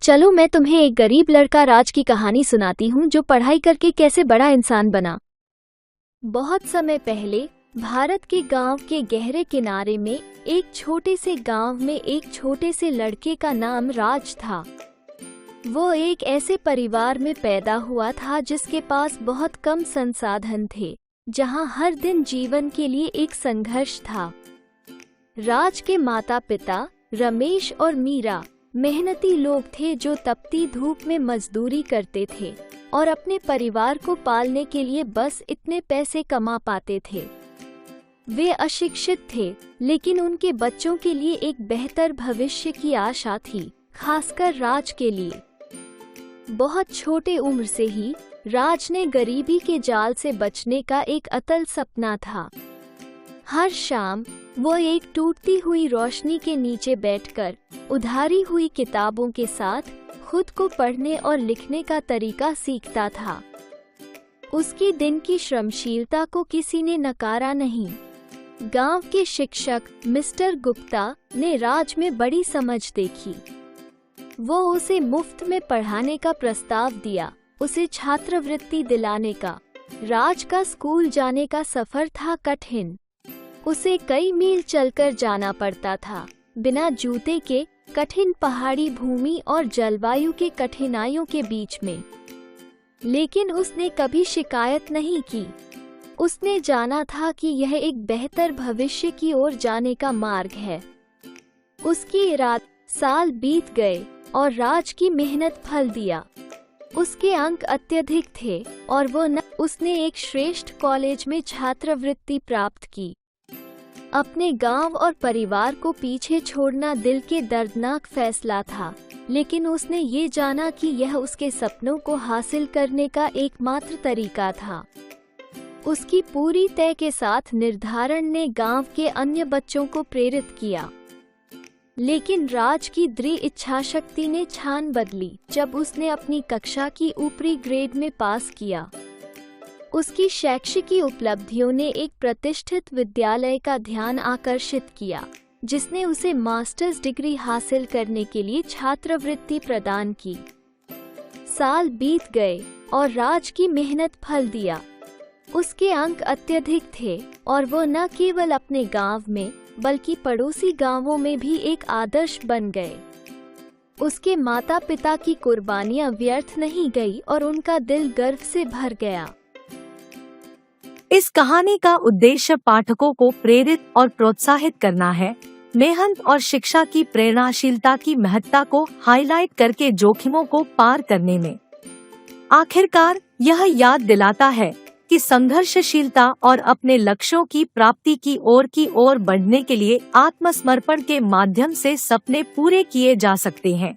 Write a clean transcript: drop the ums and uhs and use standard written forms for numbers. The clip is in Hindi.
चलो मैं तुम्हें एक गरीब लड़का राज की कहानी सुनाती हूँ जो पढ़ाई करके कैसे बड़ा इंसान बना। बहुत समय पहले भारत के गांव के गहरे किनारे में एक छोटे से गांव में एक छोटे से लड़के का नाम राज था। वो एक ऐसे परिवार में पैदा हुआ था जिसके पास बहुत कम संसाधन थे, जहां हर दिन जीवन के लिए एक संघर्ष था। राज के माता पिता रमेश और मीरा मेहनती लोग थे जो तपती धूप में मजदूरी करते थे और अपने परिवार को पालने के लिए बस इतने पैसे कमा पाते थे। वे अशिक्षित थे, लेकिन उनके बच्चों के लिए एक बेहतर भविष्य की आशा थी, खासकर राज के लिए। बहुत छोटे उम्र से ही राज ने गरीबी के जाल से बचने का एक अतल सपना था। हर शाम वो एक टूटती हुई रोशनी के नीचे बैठकर उधारी हुई किताबों के साथ खुद को पढ़ने और लिखने का तरीका सीखता था। उसकी दिन की श्रमशीलता को किसी ने नकारा नहीं। गांव के शिक्षक मिस्टर गुप्ता ने राज में बड़ी समझ देखी। वो उसे मुफ्त में पढ़ाने का प्रस्ताव दिया, उसे छात्रवृत्ति दिलाने का। राज का स्कूल जाने का सफर था कठिन। उसे कई मील चलकर जाना पड़ता था, बिना जूते के, कठिन पहाड़ी भूमि और जलवायु के कठिनाइयों के बीच में। लेकिन उसने कभी शिकायत नहीं की। उसने जाना था कि यह एक बेहतर भविष्य की ओर जाने का मार्ग है। उसकी साल बीत गए और राज की मेहनत फल दिया। उसके अंक अत्यधिक थे और उसने एक श्रेष्ठ कॉलेज में छात्रवृत्ति प्राप्त की। अपने गांव और परिवार को पीछे छोड़ना दिल के दर्दनाक फैसला था, लेकिन उसने ये जाना कि यह उसके सपनों को हासिल करने का एकमात्र तरीका था। उसकी पूरी तय के साथ निर्धारण ने गांव के अन्य बच्चों को प्रेरित किया। लेकिन राज की दृढ़ इच्छाशक्ति ने छान बदली जब उसने अपनी कक्षा की ऊपरी ग्रेड में पास किया। उसकी शैक्षिक उपलब्धियों ने एक प्रतिष्ठित विद्यालय का ध्यान आकर्षित किया, जिसने उसे मास्टर्स डिग्री हासिल करने के लिए छात्रवृत्ति प्रदान की। साल बीत गए और राज की मेहनत फल दिया। उसके अंक अत्यधिक थे और वो न केवल अपने गांव में बल्कि पड़ोसी गांवों में भी एक आदर्श बन गए। उसके माता पिता की कुर्बानियां व्यर्थ नहीं गई और उनका दिल गर्व से भर गया। इस कहानी का उद्देश्य पाठकों को प्रेरित और प्रोत्साहित करना है, मेहनत और शिक्षा की प्रेरणाशीलता की महत्ता को हाईलाइट करके जोखिमों को पार करने में। आखिरकार यह याद दिलाता है कि संघर्षशीलता और अपने लक्ष्यों की प्राप्ति की ओर बढ़ने के लिए आत्मसमर्पण के माध्यम से सपने पूरे किए जा सकते हैं।